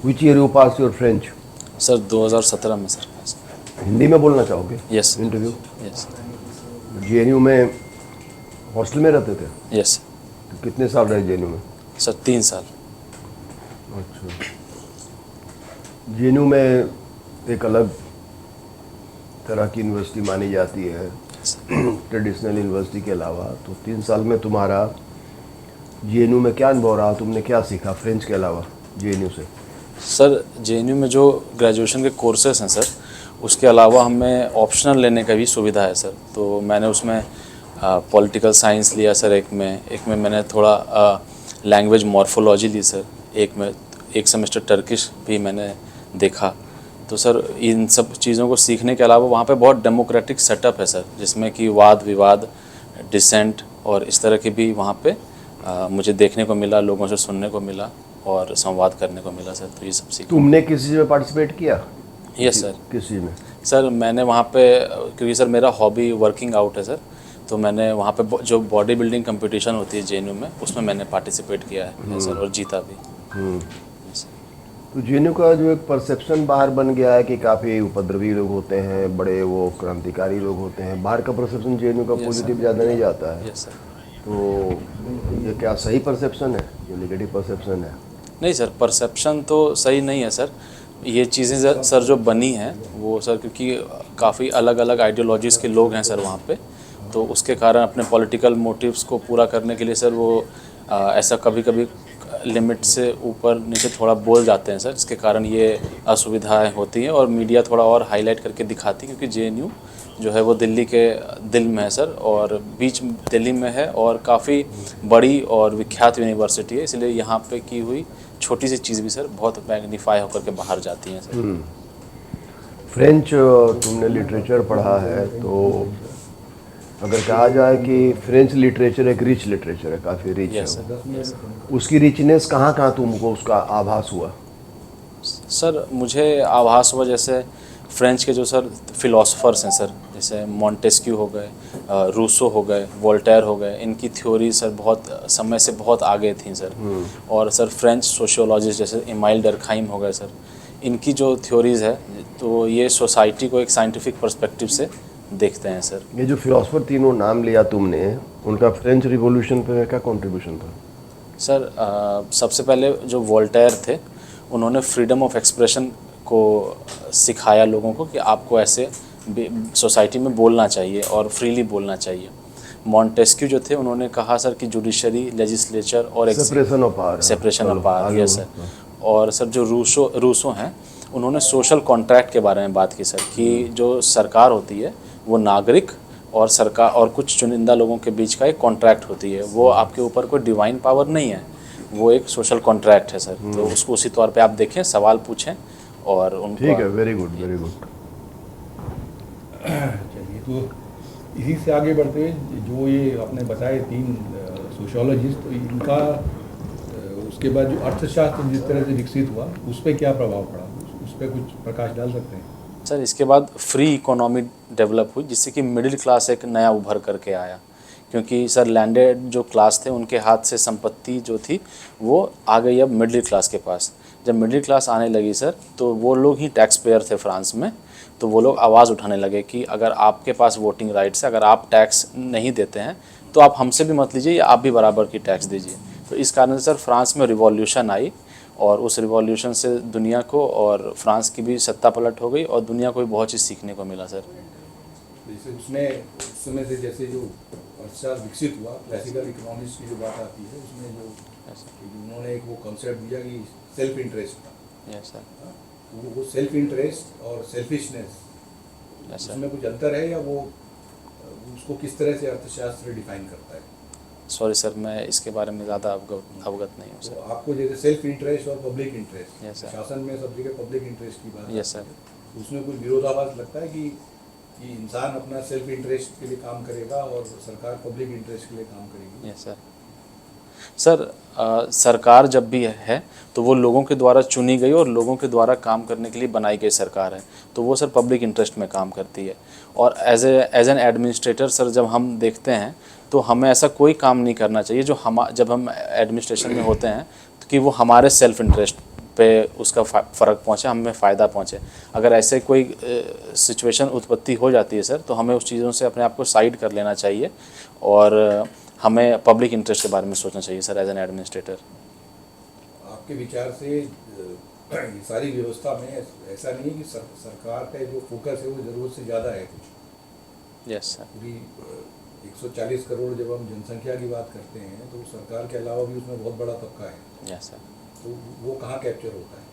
Which year you pass your French? Sir 2017 में sir. Hindi में बोलना चाहोगे? यस। Interview yes. जेएनयू में हॉस्टल में रहते थे? यस। तो कितने साल रहे जेएनयू में? सर 3 साल। अच्छा, जेएनयू में एक अलग तरह की यूनिवर्सिटी मानी जाती है ट्रेडिशनल यूनिवर्सिटी के अलावा। तो 3 साल में तुम्हारा जेएनयू में क्या अनुभव रहा? तुमने क्या सीखा फ्रेंच के अलावा जेएनयू से? सर जेएनयू में जो ग्रेजुएशन के कोर्सेज हैं सर, उसके अलावा हमें ऑप्शनल लेने का भी सुविधा है सर। तो मैंने उसमें पॉलिटिकल साइंस लिया सर, एक में मैंने थोड़ा लैंग्वेज मॉर्फोलॉजी ली सर, एक सेमेस्टर टर्किश भी मैंने देखा। तो सर इन सब चीज़ों को सीखने के अलावा वहाँ पे बहुत डेमोक्रेटिक सेटअप है सर, जिसमें कि वाद विवाद, डिसेंट और इस तरह की भी वहाँ पे मुझे देखने को मिला, लोगों से सुनने को मिला और संवाद करने को मिला सर। तो ये सब सीखा। तुमने किसी चीज़ में पार्टिसिपेट किया? Yes sir. किस चीज़ में? सर मैंने वहाँ पे, क्योंकि सर मेरा हॉबी वर्किंग आउट है सर, तो मैंने वहाँ पे जो बॉडी बिल्डिंग कंपटीशन होती है जेएनयू में, उसमें मैंने पार्टिसिपेट किया है सर और जीता भी। तो जेएनयू का जो एक परसेप्शन बाहर बन गया है कि काफ़ी उपद्रवी लोग होते हैं, बड़े वो क्रांतिकारी लोग होते हैं, बाहर का परसेप्शन जेएनयू का पॉजिटिव ज़्यादा नहीं जाता है। Yes sir. तो ये क्या सही परसेप्शन है, जो नेगेटिव परसेप्शन है? नहीं सर, परसेप्शन तो सही नहीं है सर। ये चीज़ें सर जो बनी हैं वो सर, क्योंकि काफ़ी अलग अलग आइडियोलॉजीज़ के लोग हैं सर वहाँ पे, तो उसके कारण अपने पॉलिटिकल मोटिव्स को पूरा करने के लिए सर वो ऐसा कभी कभी लिमिट से ऊपर नीचे थोड़ा बोल जाते हैं सर, जिसके कारण ये असुविधाएं होती हैं और मीडिया थोड़ा और हाईलाइट करके दिखाती है। क्योंकि जेएनयू जो है वो दिल्ली के दिल में है सर, और बीच दिल्ली में है और काफ़ी बड़ी और विख्यात यूनिवर्सिटी है, इसलिए यहाँ पे की हुई छोटी सी चीज़ भी सर बहुत मैग्नीफाई होकर के बाहर जाती हैं सर। फ्रेंच तुमने लिटरेचर पढ़ा है, तो अगर कहा जाए कि फ्रेंच लिटरेचर एक रिच लिटरेचर है, काफ़ी रिच है यस वो, सर। उसकी रिचनेस कहाँ कहाँ तुमको उसका आभास हुआ? सर मुझे आभास हुआ जैसे फ्रेंच के जो सर फिलोसफर्स हैं सर, जैसे मॉन्टेस्क्यू हो गए, रूसो हो गए, वोल्टेयर हो गए, इनकी थ्योरी सर बहुत समय से बहुत आगे थी सर। और सर फ्रेंच सोशियोलॉजिस्ट जैसे इमाइल डर्कहाइम हो गए सर, इनकी जो थ्योरीज़ है तो ये सोसाइटी को एक साइंटिफिक पर्सपेक्टिव से देखते हैं सर। ये जो फिलोसफर तीनों नाम लिया तुमने, उनका फ्रेंच रिवॉल्यूशन पे क्या कंट्रीब्यूशन था? सर सबसे पहले जो वोल्टेयर थे, उन्होंने फ्रीडम ऑफ एक्सप्रेशन को सिखाया लोगों को कि आपको ऐसे सोसाइटी में बोलना चाहिए और फ्रीली बोलना चाहिए। मॉन्टेस्क्यू जो थे, उन्होंने कहा सर कि जुडिशरी, लेजिस्लेचर और separation of power. Separation of power, yes sir. और सर जो रूसो हैं, उन्होंने सोशल कॉन्ट्रैक्ट के बारे में बात की सर, कि जो सरकार होती है वो नागरिक और सरकार और कुछ चुनिंदा लोगों के बीच का एक कॉन्ट्रैक्ट होती है, वो आपके ऊपर कोई डिवाइन पावर नहीं है, वो एक सोशल कॉन्ट्रैक्ट है सर। तो उसको उसी तौर पे आप देखें, सवाल पूछें और उनको। ठीक है, वेरी गुड वेरी गुड। चलिए, तो इसी से आगे बढ़ते हुए जो ये आपने बताए 3 सोशियोलॉजिस्ट, तो इनका उसके बाद जो अर्थशास्त्र जिस तरह से विकसित हुआ, उस पर क्या प्रभाव पड़ा, उस पर कुछ प्रकाश डाल सकते हैं? सर इसके बाद फ्री इकोनॉमी डेवलप हुई, जिससे कि मिडिल क्लास एक नया उभर करके आया। क्योंकि सर लैंडेड जो क्लास थे, उनके हाथ से संपत्ति जो थी वो आ गई अब मिडिल क्लास के पास। जब मिडिल क्लास आने लगी सर, तो वो लोग ही टैक्स पेयर थे फ्रांस में, तो वो लोग आवाज़ उठाने लगे कि अगर आपके पास वोटिंग राइट्स है, अगर आप टैक्स नहीं देते हैं तो आप हमसे भी मत लीजिए, या आप भी बराबर की टैक्स दीजिए। तो इस कारण से सर फ्रांस में रिवॉल्यूशन आई, और उस रिवॉल्यूशन से दुनिया को और फ्रांस की भी सत्ता पलट हो गई और दुनिया को भी बहुत चीज़ सीखने को मिला सर। जैसे उसमें उस समय से जैसे जो अर्थशास्त्र विकसित हुआ, क्लासिकल इकोनॉमिक्स की जो बात आती है, उसमें जो उन्होंने एक वो कॉन्सेप्ट दिया कि सेल्फ इंटरेस्ट का। Yes sir. वो सेल्फ इंटरेस्ट और सेल्फिशनेस, उसमें कुछ अंतर है, या वो उसको किस तरह से अर्थशास्त्र डिफाइन करता है? सॉरी सर, मैं इसके बारे में ज़्यादा अवगत नहीं हूँ सर। तो आपको जैसे सेल्फ इंटरेस्ट और पब्लिक इंटरेस्ट, यस सर। शासन में सब जगह पब्लिक इंटरेस्ट की बात, यस सर। उसमें कुछ विरोधाभास लगता है कि इंसान अपना सेल्फ इंटरेस्ट के लिए काम करेगा और सरकार पब्लिक इंटरेस्ट के लिए काम करेगी? Yes sir. सर सरकार जब भी है तो वो लोगों के द्वारा चुनी गई और लोगों के द्वारा काम करने के लिए बनाई गई सरकार है, तो वो सर पब्लिक इंटरेस्ट में काम करती है। और एज एन एडमिनिस्ट्रेटर सर, जब हम देखते हैं तो हमें ऐसा कोई काम नहीं करना चाहिए जो जब हम एडमिनिस्ट्रेशन में होते हैं तो कि वो हमारे सेल्फ इंटरेस्ट पे उसका फ़र्क पहुँचे, हमें फ़ायदा पहुँचे। अगर ऐसे कोई सिचुएशन उत्पत्ति हो जाती है सर, तो हमें उस चीज़ों से अपने आप को साइड कर लेना चाहिए और हमें पब्लिक इंटरेस्ट के बारे में सोचना चाहिए सर एज एन एडमिनिस्ट्रेटर। आपके विचार से ये सारी व्यवस्था में ऐसा नहीं है कि सरकार का जो फोकस है वो ज़रूरत से ज़्यादा है कुछ? Yes sir. पूरी 140 करोड़ जब हम जनसंख्या की बात करते हैं तो सरकार के अलावा भी उसमें बहुत बड़ा तबका है, यस सर। तो वो कहाँ कैप्चर होता है?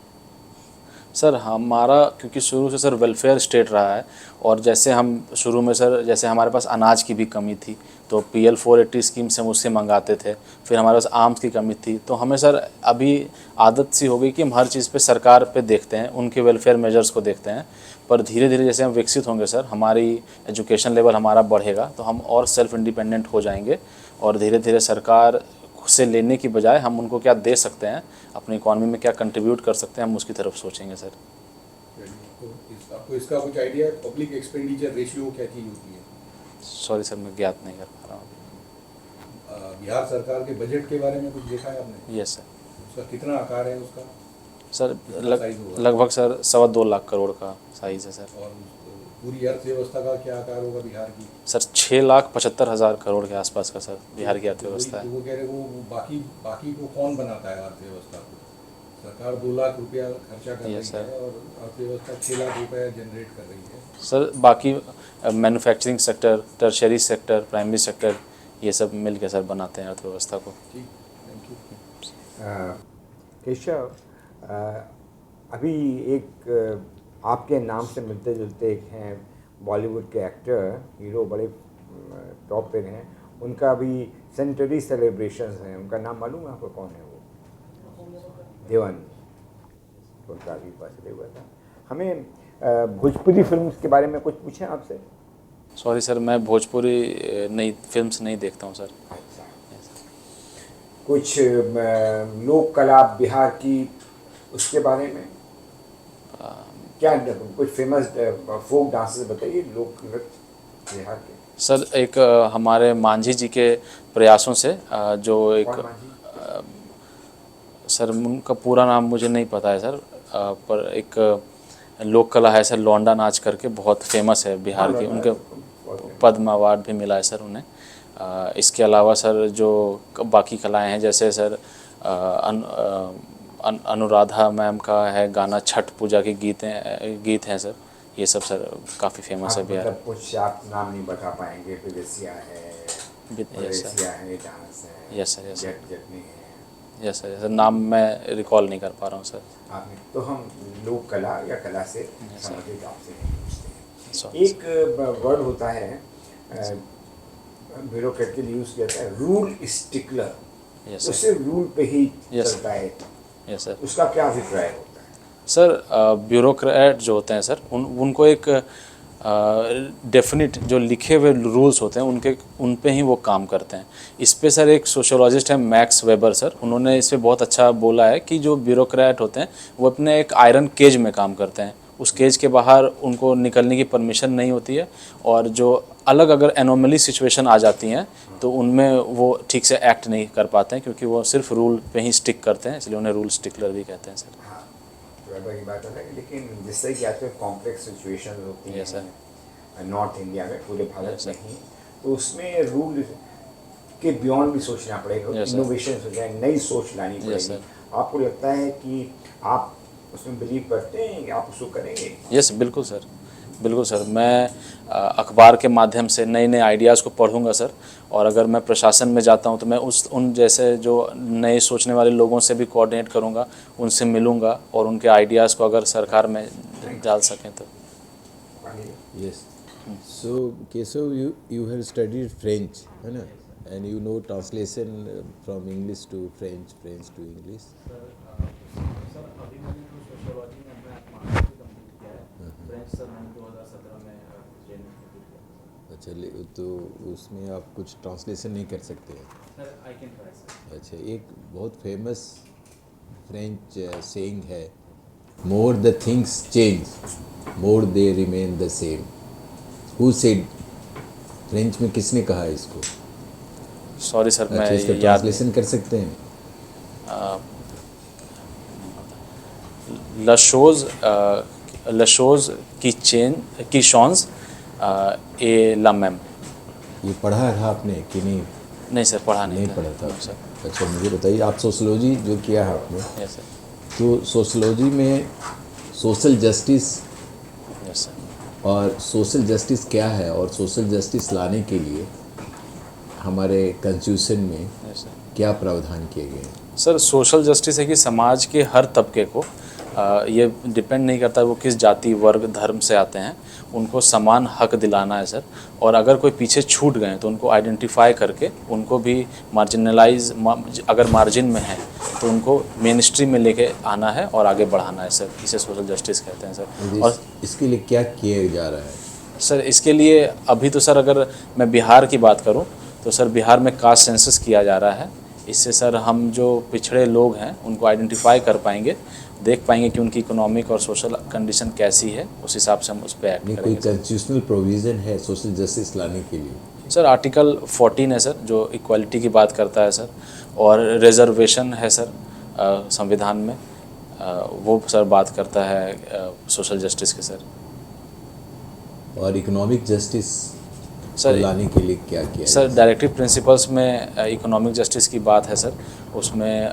सर हमारा क्योंकि शुरू से सर वेलफेयर स्टेट रहा है, और जैसे हम शुरू में सर जैसे हमारे पास अनाज की भी कमी थी तो PL 480 स्कीम से हम उससे मंगाते थे, फिर हमारे पास आर्म्स की कमी थी, तो हमें सर अभी आदत सी हो गई कि हम हर चीज़ पे सरकार पे देखते हैं, उनके वेलफेयर मेजर्स को देखते हैं। पर धीरे धीरे जैसे हम विकसित होंगे सर, हमारी एजुकेशन लेवल हमारा बढ़ेगा तो हम और सेल्फ इंडिपेंडेंट हो जाएंगे, और धीरे धीरे सरकार से लेने की बजाय हम उनको क्या दे सकते हैं, अपनी इकॉनमी में क्या कंट्रीब्यूट कर सकते हैं, हम उसकी तरफ सोचेंगे सर। आपको इसका कुछ आइडिया है? पब्लिक एक्सपेंडिचर रेशियो क्या चीज़ होती है? सॉरी सर, मैं ज्ञात नहीं कर पा रहा हूँ। बिहार सरकार के बजट के बारे में कुछ देखा है आपने? Yes sir. उसका कितना आकार है उसका? सर size होगा? लगभग सर 2.25 लाख करोड़ का साइज़ है सर। और पूरी अर्थव्यवस्था का क्या आकार होगा बिहार की? सर 6,75,000 करोड़ के आसपास का सर बिहार की अर्थव्यवस्था तो है। वो कह रहे वो बाकी को कौन बनाता है अर्थव्यवस्था को? सरकार 2 लाख रुपया खर्चा कर Yes, रही sir. है और अर्थव्यवस्था 6 लाख रुपया जनरेट कर रही है। सर बाकी manufacturing sector, tertiary sector, primary sector, ये सब मिल के सर बनाते हैं अर्थव्यवस्था को। ठीक, थैंक यू। केशव, अभी एक आपके नाम से मिलते जुलते एक हैं बॉलीवुड के एक्टर, हीरो, बड़े टॉप पे हैं, उनका अभी सेंचुरी सेलिब्रेशंस हैं, उनका नाम मालूम है आपको कौन है? वो देवन, उनका अभी बर्थडे हुआ था। हमें भोजपुरी फिल्म्स के बारे में कुछ पूछें आपसे? सॉरी सर, मैं भोजपुरी नई फिल्म्स नहीं देखता हूँ सर। अच्छा, कुछ लोक कला बिहार की, उसके बारे में क्या कुछ फेमस फोक डांसेस बताइए, लोक नृत्य बिहार के। सर एक हमारे मांझी जी के प्रयासों से जो एक कौन मांझी? सर उनका पूरा नाम मुझे नहीं पता है सर, पर एक लोक कला है सर, लौंडा नाच करके, बहुत फेमस है बिहार की, उनके पद्म अवार्ड भी मिला है सर उन्हें। इसके अलावा सर जो बाकी कलाएं हैं, जैसे सर अनुराधा मैम का है गाना, छठ पूजा के गीत हैं सर, ये सब सर काफ़ी फेमस है बिहार। मतलब कुछ आप नाम नहीं बता पाएंगे? विदेशिया है, विदेशिया है, डांस है, yes sir, yes sir, Jatni है, यस सर, सर नाम मैं रिकॉल नहीं कर पा रहा हूँ सर। आपने तो हम लोक कला या कला से संबंधित आपसे नहीं पूछते। सॉरी। एक वर्ड होता है ब्यूरोक्रेट यूज़ किया जाता है, रूल स्टिकलर, यस उससे रूल पे ही Yes, चलता है, यस सर। उसका क्या अभिप्राय होता है? सर ब्यूरोक्रेट जो होते हैं सर, उनको एक डेफिनिट जो लिखे हुए रूल्स होते हैं उन पे ही वो काम करते हैं। इस पे सर एक सोशोलॉजिस्ट है मैक्स वेबर सर, उन्होंने इस पे बहुत अच्छा बोला है कि जो ब्यूरोक्रेट होते हैं वो अपने एक आयरन केज में काम करते हैं, उस केज के बाहर उनको निकलने की परमिशन नहीं होती है, और जो अलग अगर एनोमली सिचुएशन आ जाती हैं तो उनमें वो ठीक से एक्ट नहीं कर पाते हैं, क्योंकि वो सिर्फ रूल पे ही स्टिक करते हैं, इसलिए उन्हें रूल स्टिकलर भी कहते हैं सर। हाँ, वेबर की बात अलग है, लेकिन जिस तरह की आजकल कॉम्प्लेक्स सिचुएशन होती Yes, sir. हैं नॉर्थ इंडिया में, पूरे भारत Yes, में sir. ही, तो उसमें रूल के बियॉन्ड भी सोचना पड़ेगा, Yes, sir. इनोवेशन हो जाए, नई सोच लानी Yes, पड़ेगी। sir. आपको लगता है कि आप उसमें बिलीव करते हैं कि आप उसको करेंगे? यस बिल्कुल सर, बिल्कुल सर। मैं अखबार के माध्यम से नए नए आइडियाज़ को पढ़ूंगा सर, और अगर मैं प्रशासन में जाता हूं तो मैं उन जैसे जो नए सोचने वाले लोगों से भी कोऑर्डिनेट करूंगा, उनसे मिलूंगा, और उनके आइडियाज़ को अगर सरकार में डाल सकें तो। Yes. So Kesav, you have studied French, है ना? And you know translation from English to French, French to English. Sir अभी मैंने जो सोशियोलॉजी में अपना मास्टर कंप्लीट किया है, फ्रेंच सर मैंने 2017 में ट्रेनिंग कंप्लीट किया। अच्छा, तो उसमें आप कुछ ट्रांसलेशन नहीं कर सकते हैं? Sir I can try sir. अच्छा, एक बहुत फेमस फ्रेंच सेइंग है, more the things change more they remain the same. Who said? French में किसने कहा है इसको? सॉरी सर, मैं अच्छा, इसका याद ट्रांसलेशन कर सकते हैं? लशोज की शॉन्स ए लमेम। ये पढ़ा है आपने कि नहीं? नहीं सर, पढ़ा नहीं था। पढ़ा था No, सर। अच्छा, मुझे बताइए, आप सोशोलॉजी जो किया है आपने, यस सर। तो सोशोलॉजी में सोशल जस्टिस यस सर। और सोशल जस्टिस क्या है, और सोशल जस्टिस लाने के लिए हमारे कॉन्स्टिट्यूशन में यस सर। क्या प्रावधान किए गए हैं? सर सोशल जस्टिस है कि समाज के हर तबके को ये डिपेंड नहीं करता वो किस जाति, वर्ग, धर्म से आते हैं, उनको समान हक दिलाना है सर। और अगर कोई पीछे छूट गए तो उनको आइडेंटिफाई करके उनको भी अगर मार्जिन में है तो उनको मेन स्ट्रीम में लेके आना है और आगे बढ़ाना है सर। इसे सोशल जस्टिस कहते हैं सर। और इसके लिए क्या किया जा रहा है? सर इसके लिए अभी तो सर अगर मैं बिहार की बात करूं तो सर बिहार में कास्ट सेंसस किया जा रहा है। इससे सर हम जो पिछड़े लोग हैं उनको आइडेंटिफाई कर पाएंगे, देख पाएंगे कि उनकी इकोनॉमिक और सोशल कंडीशन कैसी है, उस हिसाब से हम उस पर एक्ट कोई करेंगे। कॉन्स्टिट्यूशनल प्रोविज़न है सोशल जस्टिस लाने के लिए? सर आर्टिकल 14 है सर जो इक्वालिटी की बात करता है सर, और रिजर्वेशन है सर संविधान में, वो सर बात करता है सोशल जस्टिस के सर। और इकोनॉमिक जस्टिस सर लाने के लिए क्या किया सर डायरेक्टिव प्रिंसिपल्स में इकोनॉमिक जस्टिस की बात है सर। उसमें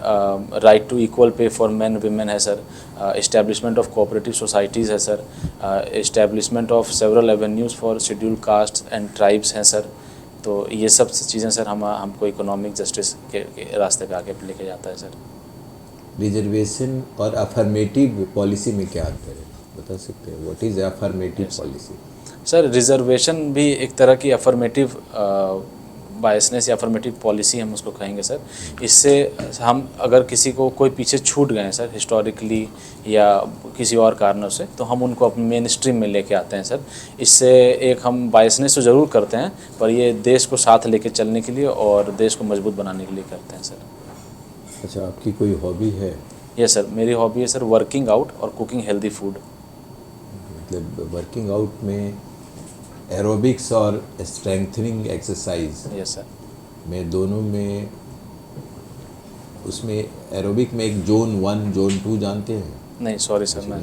right to equal pay for men women है sir, establishment of cooperative societies है sir, establishment of several avenues for schedule caste and tribes हैं सर। तो ये सब चीज़ें सर हमको इकोनॉमिक जस्टिस के रास्ते पे आगे लेके जाता है सर। रिजर्वेशन और अफर्मेटिव पॉलिसी में क्या अंतर है, बता सकते हैं? What is affirmative policy? Sir reservation भी एक तरह की अफर्मेटिव बायसनेस या अफर्मेटिव पॉलिसी हम उसको कहेंगे सर। इससे हम अगर किसी को कोई पीछे छूट गए हैं सर हिस्टोरिकली या किसी और कारणों से, तो हम उनको अपने मेन स्ट्रीम में लेके आते हैं सर। इससे एक हम बायसनेस तो ज़रूर करते हैं, पर ये देश को साथ लेके चलने के लिए और देश को मजबूत बनाने के लिए करते हैं सर। अच्छा, आपकी कोई हॉबी है? यस सर, मेरी हॉबी है सर वर्किंग आउट और कुकिंग हेल्दी फूड। मतलब वर्किंग आउट में एरोबिक्स और स्ट्रेंथनिंग एक्सरसाइज यस सर। में, दोनों में, उसमें एरोबिक में एक जोन 1 जोन 2 जानते हैं? नहीं सॉरी सर, मैं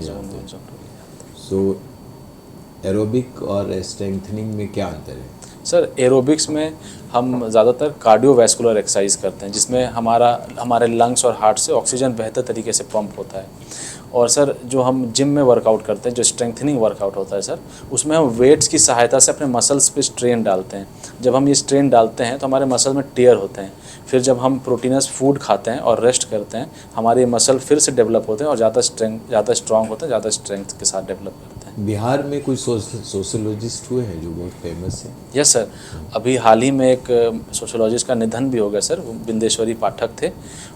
सो एरोबिक और स्ट्रेंथनिंग में क्या अंतर है? सर एरोबिक्स में हम ज़्यादातर कार्डियोवैस्कुलर एक्सरसाइज करते हैं, जिसमें हमारे लंग्स और हार्ट से ऑक्सीजन बेहतर तरीके से पंप होता है। और सर जो हम जिम में वर्कआउट करते हैं, जो स्ट्रेंथनिंग वर्कआउट होता है सर, उसमें हम वेट्स की सहायता से अपने मसल्स पे स्ट्रेन डालते हैं। जब हम ये स्ट्रेन डालते हैं तो हमारे मसल में टेयर होते हैं। फिर जब हम प्रोटीनस फूड खाते हैं और रेस्ट करते हैं, हमारे मसल फिर से डेवलप होते हैं और ज़्यादा स्ट्रॉन्ग होते हैं, ज़्यादा स्ट्रेंथ के साथ डेवलप करते हैं। बिहार में कोई सोशोलॉजिस्ट हुए हैं जो बहुत फेमस हैं? यस सर, अभी हाल ही में एक सोशोलॉजिस्ट का निधन भी हो गया सर। वो बिंदेश्वरी पाठक थे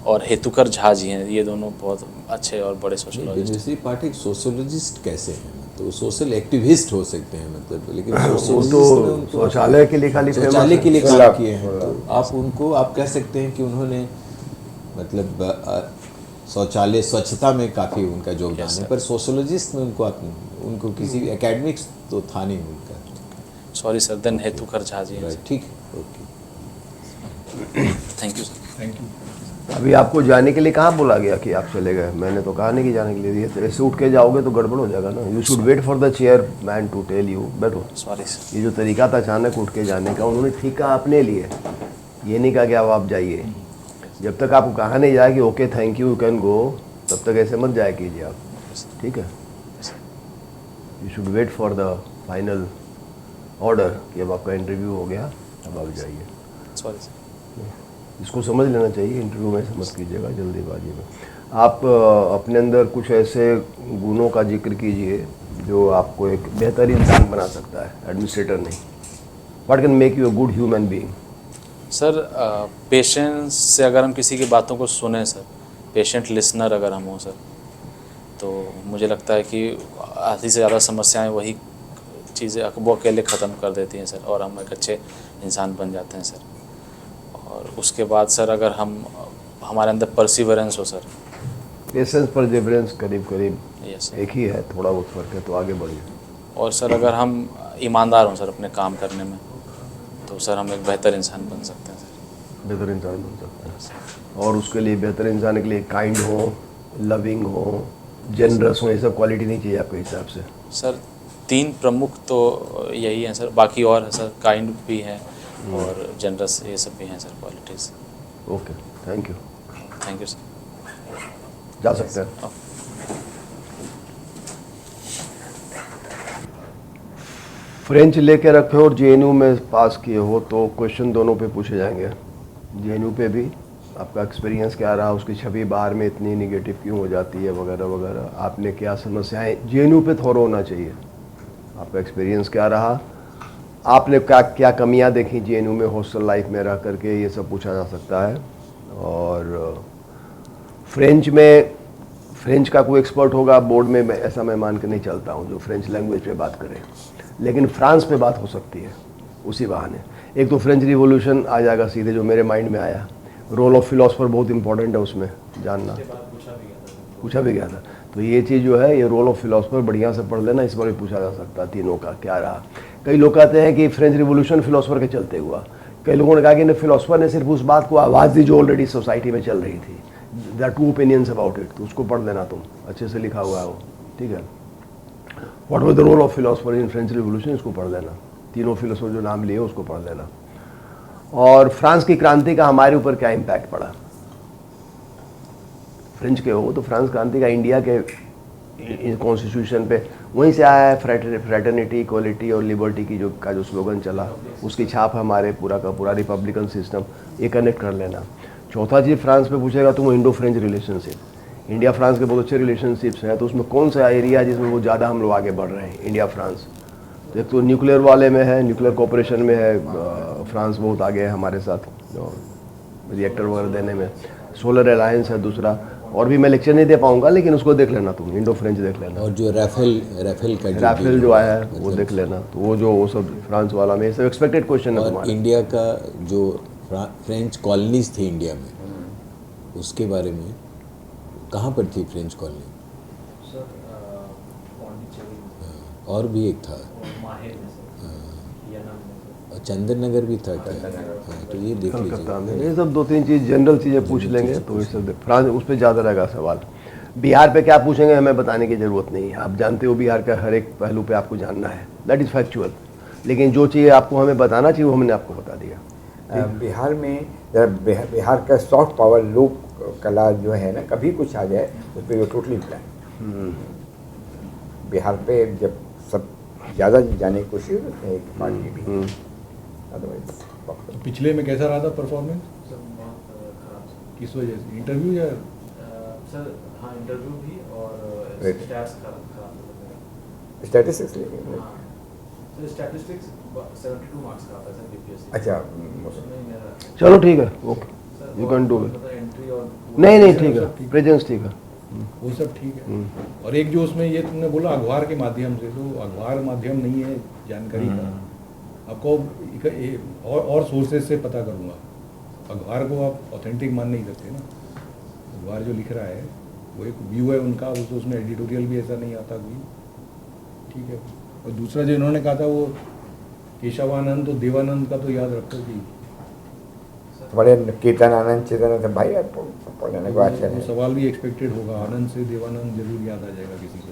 और हेतुकर झा जी हैं। ये दोनों बहुत अच्छे और बड़े सोशोलॉजिस्ट। बिंदेश्वरी पाठक सोशोलॉजिस्ट कैसे हैं? तो सोशल एक्टिविस्ट हो सकते हैं मतलब, लेकिन वो सोशोलॉजिस्ट तो में उनको शौचालय के लिए खाली शौचालय के लिए है। काम किए हैं। तो आप उनको आप कह सकते हैं कि उन्होंने मतलब शौचालय स्वच्छता में काफ़ी उनका योगदान है, पर सोशोलॉजिस्ट में उनको किसी एकेडमिक्स तो था नहीं उनका। Sorry sir, then Hetukar Jha ji हैं। राइट, ठीक है, okay, thank you sir. Thank you. अभी आपको जाने के लिए कहाँ बोला गया कि आप चले गए? मैंने तो कहा नहीं कि जाने के लिए। ये ऐसे उठ के जाओगे तो गड़बड़ हो जाएगा ना। You should wait for the chairman to tell you बैठो। Sorry sir. ये जो तरीका था अचानक उठ के जाने का, उन्होंने ठीक कहा अपने लिए, ये नहीं कहा कि अब आप जाइए। जब तक आपको कहा नहीं जाए कि okay thank you can go, तब तक ऐसे मत जाया कीजिए आप, ठीक है? You should wait for the final order कि अब आपका इंटरव्यू हो गया, अब आप जाइए। Sorry sir. इसको समझ लेना चाहिए, इंटरव्यू में से मत कीजिएगा जल्दीबाजी में। आप अपने अंदर कुछ ऐसे गुणों का जिक्र कीजिए जो आपको एक बेहतर इंसान बना सकता है, एडमिनिस्ट्रेटर नहीं। What can make you a good human being? Sir patience से अगर हम किसी की बातों को सुने सर, पेशेंट लिसनर अगर हम हों सर, तो मुझे लगता है कि आधी से ज़्यादा समस्याएं वही चीज़ें वो अकेले ख़त्म कर देती हैं सर, और हम एक अच्छे इंसान बन जाते हैं सर। और उसके बाद सर अगर हमारे अंदर परसिवरेंस हो सर। पेशेंस परसिवरेंस करीब करीब यस सर। एक ही है, थोड़ा बहुत फर्क है, तो आगे बढ़िए। और सर अगर हम ईमानदार हों सर अपने काम करने में, तो सर हम एक बेहतर इंसान बन सकते हैं सर। बेहतर इंसान बन सकता है। और उसके लिए बेहतर इंसान के लिए काइंड हो, लविंग हो, जनरस हो, ये सब क्वालिटी नहीं चाहिए आपके हिसाब से? सर 3 प्रमुख तो यही हैं सर, बाकी और है सर, काइंड भी है और जनरस, ये सब भी हैं sir qualities. Okay, thank you. Thank you sir. जा सकते हैं। फ्रेंच लेके रखे हो और जेएनयू में पास किए हो तो क्वेश्चन दोनों पे पूछे जाएंगे। जेएनयू पे भी आपका एक्सपीरियंस क्या रहा, उसकी छवि बाहर में इतनी निगेटिव क्यों हो जाती है वगैरह वगैरह, आपने क्या समस्याएं, जेएनयू पे थोड़ा होना चाहिए। आपका एक्सपीरियंस क्या रहा, आपने क्या क्या कमियां देखी जेएनयू में हॉस्टल लाइफ में रह करके, ये सब पूछा जा सकता है। और फ्रेंच में, फ्रेंच का कोई एक्सपर्ट होगा बोर्ड में, मैं ऐसा मैं मान के नहीं चलता हूँ जो फ्रेंच लैंग्वेज पे बात करे, लेकिन फ्रांस पे बात हो सकती है उसी बहाने। एक तो फ्रेंच रिवॉल्यूशन आ जाएगा सीधे, जो मेरे माइंड में आया। रोल ऑफ फिलोसफर बहुत इंपॉर्टेंट है उसमें जानना, पूछा भी गया था। तो ये चीज़ जो है, ये रोल ऑफ फिलोसफर बढ़िया से पढ़ लेना, इस बार भी पूछा जा सकता है तीनों का क्या रहा। कई लोग कहते हैं कि फ्रेंच रिवॉल्यूशन फिलोसफर के चलते हुआ, कई लोगों ने कहा कि फिलोसफर ने सिर्फ उस बात को आवाज़ दी जो ऑलरेडी सोसाइटी में चल रही थी। There are 2 opinions about it, तो उसको पढ़ लेना तुम, अच्छे से लिखा हुआ है वो, ठीक है। What was the role of philosopher in French revolution, इसको पढ़ लेना, तीनों फिलोसफर जो नाम लिए उसको पढ़ लेना। और फ्रांस की क्रांति का हमारे ऊपर क्या इम्पैक्ट पड़ा, फ्रेंच के हो तो फ्रांस क्रांति का इंडिया के कॉन्स्टिट्यूशन पे वहीं से आया है, फ्रेटर्निटी, इक्वलिटी और लिबर्टी की जो स्लोगन चला, उसकी छाप हमारे पूरा का पूरा रिपब्लिकन सिस्टम, ये कनेक्ट कर लेना। चौथा चीज़ फ्रांस पे पूछेगा तुम, Indo French relationship, India France के बहुत अच्छे रिलेशनशिप्स हैं, तो उसमें कौन सा एरिया है जिसमें वो ज़्यादा हम लोग आगे बढ़ रहे हैं इंडिया फ्रांस। तो एक तो न्यूक्लियर वाले में है, न्यूक्लियर कोऑपरेशन में है, फ्रांस बहुत आगे है हमारे साथ रिएक्टर वगैरह देने में। सोलर अलायंस है दूसरा, और भी मैं लेक्चर नहीं दे पाऊंगा, लेकिन उसको देख लेना तुम, इंडो फ्रेंच देख लेना। और जो राफेल का राफेल जो आया है वो देख लेना, तो वो सब फ्रांस वाला में, ये सब एक्सपेक्टेड क्वेश्चन है और तुम्हारा। इंडिया का जो फ्रेंच कॉलोनीज थी इंडिया में, उसके बारे में कहाँ पर थी फ्रेंच कॉलोनी? सर पौंडीचेरी और भी एक था, माहिर में सर, या नाम और चंदन नगर भी था क्या? हाँ, तो ये देख कलकत्ता में, लीजिए। ये सब 2-3 चीज़ जनरल चीज़ें पूछ लेंगे, तो ये सब फ्रांस उस पर ज़्यादा रहेगा सवाल। बिहार पे क्या पूछेंगे हमें बताने की ज़रूरत नहीं है, आप जानते हो बिहार का हर एक पहलू पे आपको जानना है, दैट इज़ फैक्चुअल। लेकिन जो चीज़ आपको हमें बताना चाहिए वो हमने आपको बता दिया। बिहार में बिहार का सॉफ्ट पावर लोक कला जो है ना, कभी कुछ आ जाए उस पर टोटली प्लान। बिहार पे जब सब ज़्यादा जाने की कोशिश करते हैं एक पार्टी भी, अदरवाइज तो पिछले में कैसा रहा था परफॉर्मेंस, सर बहुत खराब सर। किस वजह से, इंटरव्यू या सर हाँ, इंटरव्यू भी और Right. स्टैट्स खराब था। स्टैटिस्टिक्स लेंगे? हाँ सर, स्टैटिस्टिक्स 72 मार्क्स का आता है सर बीपीएससी। अच्छा, उसमें मेरा चलो ठीक है, okay, you can do it. Entry और नहीं ठीक है, प्रेजेंस ठीक है। वो सब ठीक है। और एक जो उसमें ये तुमने बोला अखबार के माध्यम से, तो अखबार माध्यम नहीं है जानकारी का, आपको और सोर्सेज से पता करूँगा। अखबार को आप ऑथेंटिक मान नहीं सकते ना, अखबार जो लिख रहा है वो एक व्यू है उनका, उसमें एडिटोरियल भी ऐसा नहीं आता कोई, ठीक है। और दूसरा जो इन्होंने कहा था वो केशवानंद तो देवानंद का तो याद रखो कि बड़े कीर्तन आनंद चेतन भाई पढ़ने को अच्छा वो है। सवाल भी एक्सपेक्टेड होगा, आनंद से देवानंद जरूर याद आ जाएगा किसी को।